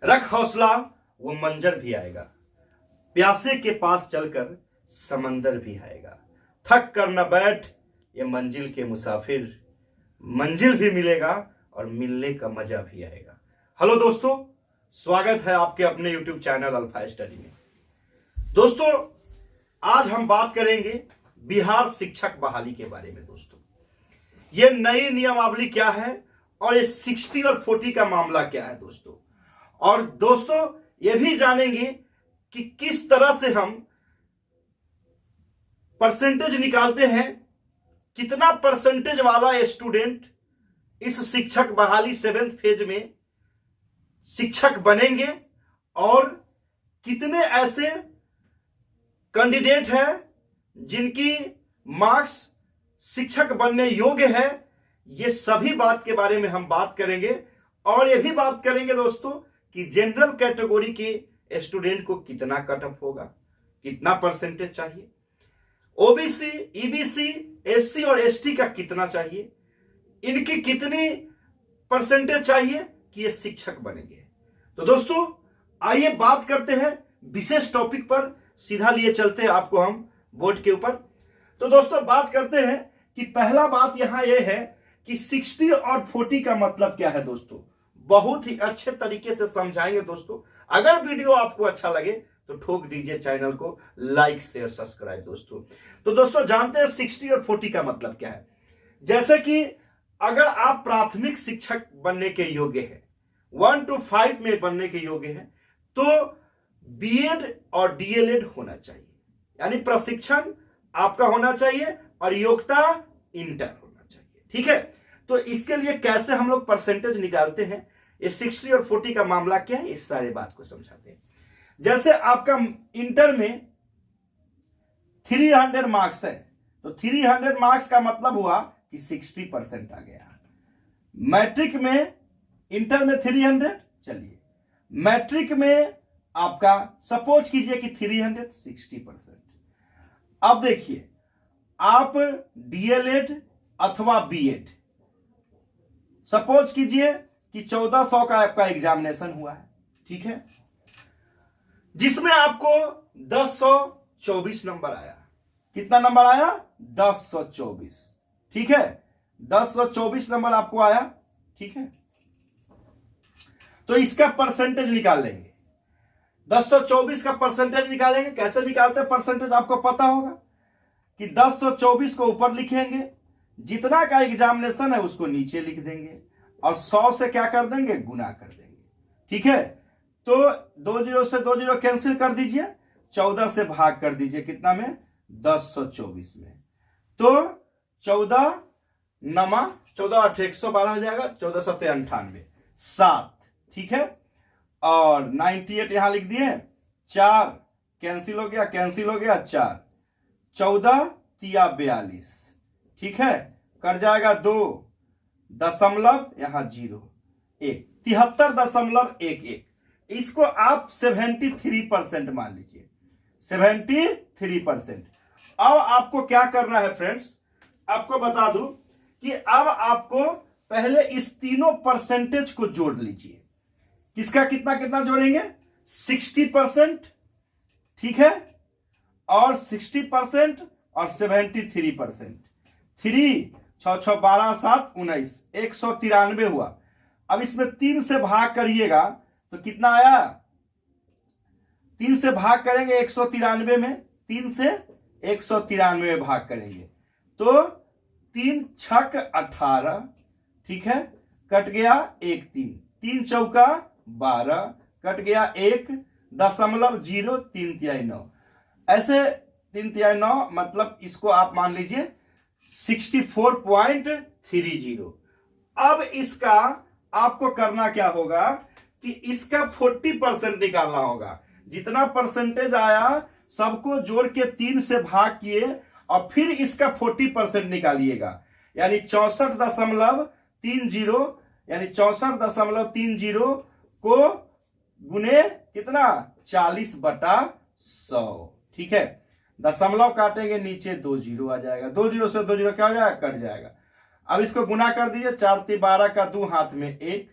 रख हौसला वो मंजर भी आएगा, प्यासे के पास चलकर समंदर भी आएगा। थक कर न बैठ ये मंजिल के मुसाफिर, मंजिल भी मिलेगा और मिलने का मजा भी आएगा। हेलो दोस्तों, स्वागत है आपके अपने YouTube चैनल अल्फा स्टडी में। दोस्तों, आज हम बात करेंगे बिहार शिक्षक बहाली के बारे में। दोस्तों, ये नई नियमावली क्या है और ये 60 और 40 का मामला क्या है दोस्तों। और दोस्तों, ये भी जानेंगे कि किस तरह से हम परसेंटेज निकालते हैं, कितना परसेंटेज वाला स्टूडेंट इस शिक्षक बहाली 7th फेज में शिक्षक बनेंगे और कितने ऐसे कैंडिडेट हैं जिनकी मार्क्स शिक्षक बनने योग्य है। ये सभी बात के बारे में हम बात करेंगे और ये भी बात करेंगे दोस्तों कि जनरल कैटेगरी के स्टूडेंट को कितना कट ऑफ होगा, कितना परसेंटेज चाहिए, ओबीसी, ईबीसी, एससी और एसटी का कितना चाहिए, इनकी कितनी परसेंटेज चाहिए कि ये शिक्षक बनेंगे। तो दोस्तों, आइए बात करते हैं विशेष टॉपिक पर। सीधा लिए चलते हैं आपको हम बोर्ड के ऊपर। तो दोस्तों, बात करते हैं कि पहला बात यहां यह है कि 60 और 40 का मतलब क्या है। दोस्तों, बहुत ही अच्छे तरीके से समझाएंगे दोस्तों। अगर वीडियो आपको अच्छा लगे तो ठोक दीजिए चैनल को लाइक शेयर सब्सक्राइब। दोस्तों, तो दोस्तों जानते हैं 60 और 40 का मतलब क्या है। जैसे कि अगर आप प्राथमिक शिक्षक बनने के योग्य हैं, 1 to 5 में बनने के योग्य हैं, तो बीएड और डीएलएड होना चाहिए, यानी प्रशिक्षण आपका होना चाहिए और योग्यता इंटर होना चाहिए। ठीक है, तो इसके लिए कैसे हम लोग परसेंटेज निकालते हैं, ये 60 और 40 का मामला क्या है, इस सारे बात को समझाते हैं। जैसे आपका इंटर में 300 मार्क्स है, तो 300 मार्क्स का मतलब हुआ कि 60% आ गया। मैट्रिक में, इंटर में 300, चलिए मैट्रिक में आपका सपोज कीजिए कि 300, 60%। अब देखिए, आप डीएलएड अथवा बीएड सपोज कीजिए कि 1400 का आपका एग्जामिनेशन हुआ है, ठीक है, जिसमें आपको 1024 नंबर आया। कितना नंबर आया? 1024। ठीक है, 1024 नंबर आपको आया। ठीक है, तो इसका परसेंटेज निकाल लेंगे। 1024 का परसेंटेज निकालेंगे। कैसे निकालते हैं परसेंटेज, आपको पता होगा कि 1024 को ऊपर लिखेंगे, जितना का एग्जामिनेशन है उसको नीचे लिख देंगे और 100 से क्या कर देंगे, गुना कर देंगे। ठीक है, तो 20 से 20 कैंसिल कर दीजिए, 14 से भाग कर दीजिए, कितना में, 1024 में। तो 14 नमा 14 8 112 हो जाएगा, 1498 7। ठीक है, और 98 यहां लिख दिए, 4 कैंसिल हो गया, 4 14 तिया 42। ठीक है, कर जाएगा 2 दशमलव यहां 0 1 73.11। इसको आप 73% मान लीजिए, 73%। अब आपको क्या करना है फ्रेंड्स, आपको बता दूं कि अब आपको पहले इस तीनों परसेंटेज को जोड़ लीजिए। किसका कितना कितना जोड़ेंगे, 60%, ठीक है, और 60% और 73%। 3 6 6 12 7 19, 193 हुआ। अब इसमें 3 से भाग करिएगा तो कितना आया, 3 से भाग करेंगे 193 में, 3 से 193 में भाग करेंगे तो 3 छक 18। ठीक है, कट गया 1 3, 3 चौका 12, कट गया 1.0 3 तिहाई 9। ऐसे 3 तिहाई 9 मतलब इसको आप मान लीजिए 64.30। अब इसका आपको करना क्या होगा कि इसका 40% निकालना होगा। जितना परसेंटेज आया सबको जोड़ के 3 से भाग किए और फिर इसका 40% निकालिएगा, यानी 64.30, यानी 64.30 को गुने कितना, 40/100। ठीक है, दशमलव काटेंगे नीचे 2 0 आ जाएगा, 2 0 से 2 0 क्या हो जाएगा, कट जाएगा। अब इसको गुना कर दीजिए, 4 3 12 का 2 हाथ में 1,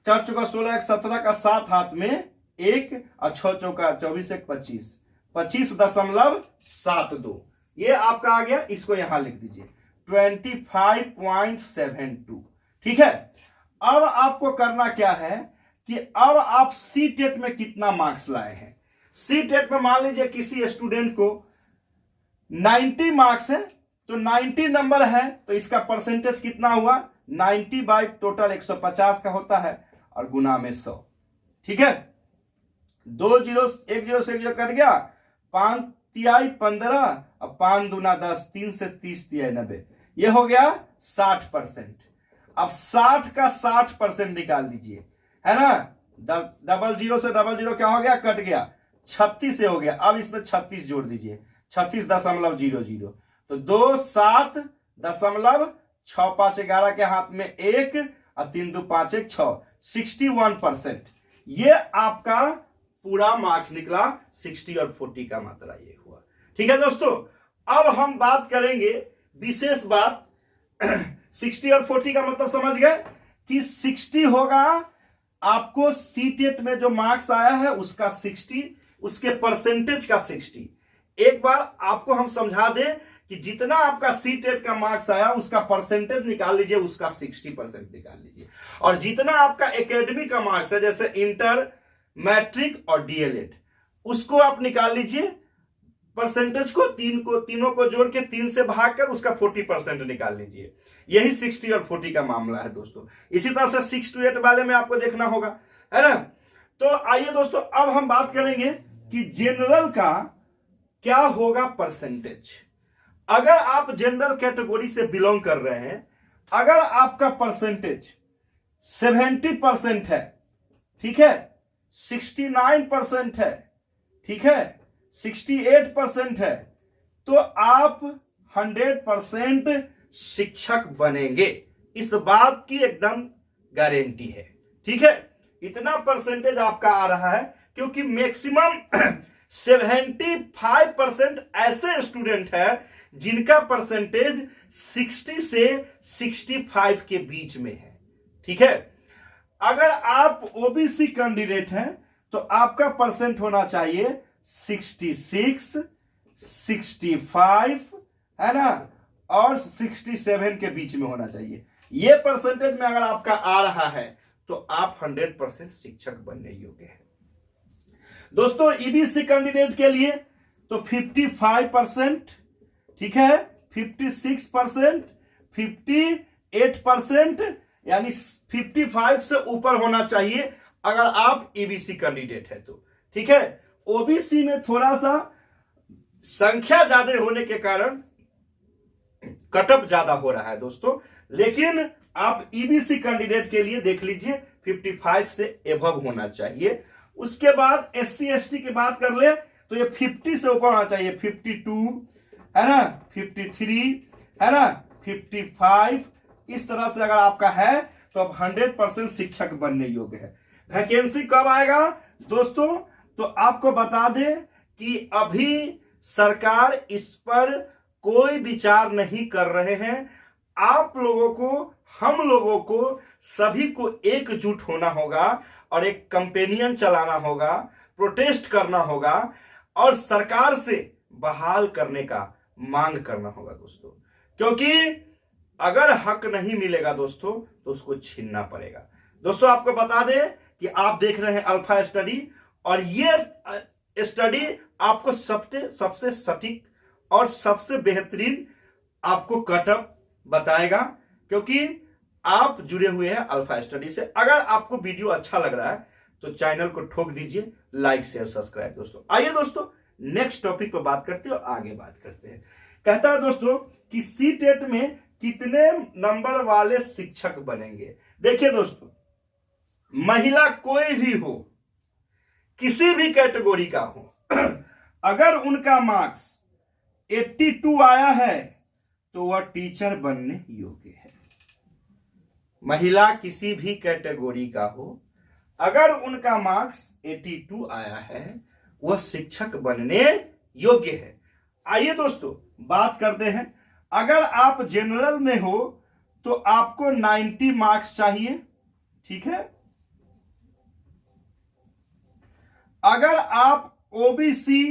4 चौका 16, 1 17 का 7 हाथ में 1 और 6 चौका 24, 1 25, 25.72 ये आपका आ गया। इसको यहां लिख दीजिए 25.72। ठीक है। अब आपको करना क्या है कि अब आप सी टेट में कितना मार्क्स लाए हैं। सी टेट में मान लीजिए किसी स्टूडेंट को 90 मार्क्स है, तो 90 नंबर है तो इसका परसेंटेज कितना हुआ, 90 बाई टोटल 150 का होता है और गुना में 100। ठीक है। 2 जीरो, 1 जीरो से 1 जीरो कट गया, 5 तिहाई 15 और 5 दूना 10, 3 से 30 तिहाई 90, ये हो गया 60%। अब 60 का 60% निकाल दीजिए, है ना। डबल जीरो से डबल जीरो क्या हो गया, कट गया, 36 से हो गया। अब इसमें 36 जोड़ दीजिए, 36.00, तो 2 7 दशमलव 6 5 11 के हाथ में 1 और 3 2 5 1 6, 61%। ये आपका पूरा मार्क्स निकला। 60 और 40 का मात्रा ये हुआ। ठीक है दोस्तों, अब हम बात करेंगे विशेष बात। 60 और 40 का मतलब समझ गए कि 60 होगा आपको सी टेट में जो मार्क्स आया है उसका 60, उसके परसेंटेज का 60। एक बार आपको हम समझा दें कि जितना आपका सी टेट का मार्क्स आया उसका परसेंटेज निकाल लीजिए, उसका 60% निकाल लीजिए। और जितना आपका एकेडमी का मार्क्स है, जैसे इंटर, मैट्रिक और डीएलएड, उसको आप निकाल लीजिए परसेंटेज को, तीनों को जोड़ के 3 से भाग कर उसका 40% निकाल लीजिए। यही 60 और 40 का मामला है दोस्तों। इसी तरह से 6 to 8 वाले में आपको देखना होगा, है ना। तो आइए दोस्तों, अब हम बात करेंगे कि जनरल का क्या होगा परसेंटेज। अगर आप जनरल कैटेगरी से बिलोंग कर रहे हैं, अगर आपका परसेंटेज 70% है, ठीक है, 69% है, ठीक है, 68% है, तो आप 100% शिक्षक बनेंगे। इस बात की एकदम गारंटी है। ठीक है। इतना परसेंटेज आपका आ रहा है क्योंकि मैक्सिमम 75% ऐसे स्टूडेंट है जिनका परसेंटेज 60 से 65 के बीच में है। ठीक है। अगर आप ओबीसी कैंडिडेट हैं तो आपका परसेंट होना चाहिए 66, 65, है ना, और 67 के बीच में होना चाहिए। ये परसेंटेज में अगर आपका आ रहा है तो आप 100% शिक्षक बनने योग्य हैं। दोस्तों ईबीसी कैंडिडेट के लिए तो 55%, ठीक है, 56%, 58%, यानी 55 से ऊपर होना चाहिए अगर आप ईबीसी कैंडिडेट है तो। ठीक है। ओबीसी में थोड़ा सा संख्या ज्यादा होने के कारण कटअप ज्यादा हो रहा है दोस्तों, लेकिन आप ईबीसी कैंडिडेट के लिए देख लीजिए 55 से एबव होना चाहिए। उसके बाद एससी एसटी की बात कर ले तो ये 50 से ऊपर होना चाहिए, 52, है ना, 53, है ना, 55। इस तरह से अगर आपका है तो आप 100% शिक्षक बनने योग्य है। वैकेंसी कब आएगा दोस्तों, तो आपको बता दें कि अभी सरकार इस पर कोई विचार नहीं कर रहे हैं। आप लोगों को, हम लोगों को, सभी को एकजुट होना होगा और एक कंपेनियन चलाना होगा, प्रोटेस्ट करना होगा और सरकार से बहाल करने का मांग करना होगा दोस्तों। क्योंकि अगर हक नहीं मिलेगा दोस्तों तो उसको छीनना पड़ेगा। दोस्तों आपको बता दें कि आप देख रहे हैं अल्फा स्टडी, और ये स्टडी आपको सबसे सटीक और सबसे बेहतरीन आपको कटअप बताएगा, क्योंकि आप जुड़े हुए हैं अल्फा स्टडी से। अगर आपको वीडियो अच्छा लग रहा है तो चैनल को ठोक दीजिए लाइक शेयर सब्सक्राइब दोस्तों। आइए दोस्तों नेक्स्ट टॉपिक पर बात करते हैं और आगे बात करते हैं। कहता है दोस्तों कि सी टेट में कितने नंबर वाले शिक्षक बनेंगे। देखिए दोस्तों, महिला कोई भी हो, किसी भी कैटेगरी का हो, अगर उनका मार्क्स 82 आया है तो वह टीचर बनने योग्य है। महिला किसी भी कैटेगरी का हो, अगर उनका मार्क्स 82 आया है वह शिक्षक बनने योग्य है। आइए दोस्तों बात करते हैं। अगर आप जनरल में हो तो आपको 90 मार्क्स चाहिए, ठीक है, अगर आप ओबीसी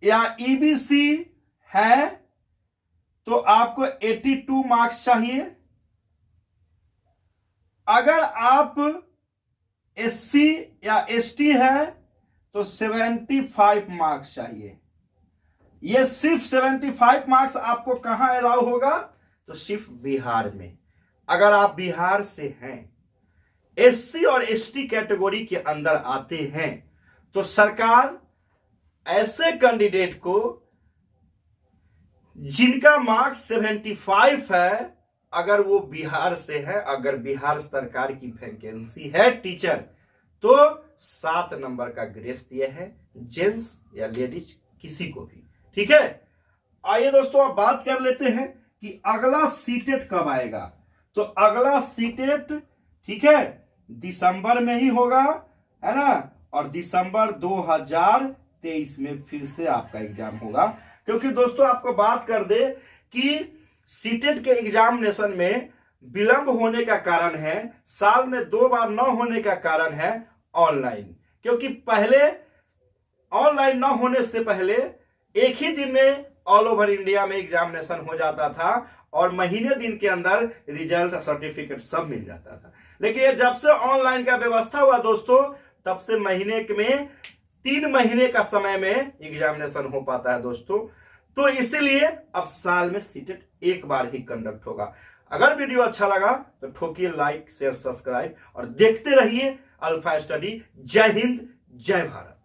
या ईबीसी हैं तो आपको 82 मार्क्स चाहिए। अगर आप एससी या एसटी है तो 75 मार्क्स चाहिए। ये सिर्फ 75 मार्क्स आपको कहां अलाउ होगा? तो सिर्फ बिहार में। अगर आप बिहार से हैं, एससी और एसटी कैटेगरी के अंदर आते हैं, तो सरकार ऐसे कैंडिडेट को जिनका मार्क्स 75 है, अगर वो बिहार से है, अगर बिहार सरकार की वैकेंसी है टीचर, तो 7 नंबर का ग्रेस दिया है, जेंट्स या लेडीज किसी को भी। ठीक है, आइए दोस्तों अब बात कर लेते हैं कि अगला सीटेट कब आएगा। तो अगला सीटेट, ठीक है, दिसंबर में ही होगा, है ना, और दिसंबर 2023 में फिर से आपका एग्जाम होगा। क्योंकि दोस्तों आपको बात कर दे कि सीटेट के एग्जामिनेशन में विलंब होने का कारण है, साल में 2 बार न होने का कारण है ऑनलाइन। क्योंकि पहले ऑनलाइन न होने से पहले एक ही दिन में ऑल ओवर इंडिया में एग्जामिनेशन हो जाता था और महीने दिन के अंदर रिजल्ट सर्टिफिकेट सब मिल जाता था। लेकिन जब से ऑनलाइन का व्यवस्था हुआ दोस्तों, तब से महीने में 3 महीने का समय में एग्जामिनेशन हो पाता है दोस्तों। तो इसीलिए अब साल में सीटेट एक बार ही कंडक्ट होगा। अगर वीडियो अच्छा लगा तो ठोकिए लाइक, शेयर, सब्सक्राइब और देखते रहिए अल्फा स्टडी। जय हिंद, जय भारत।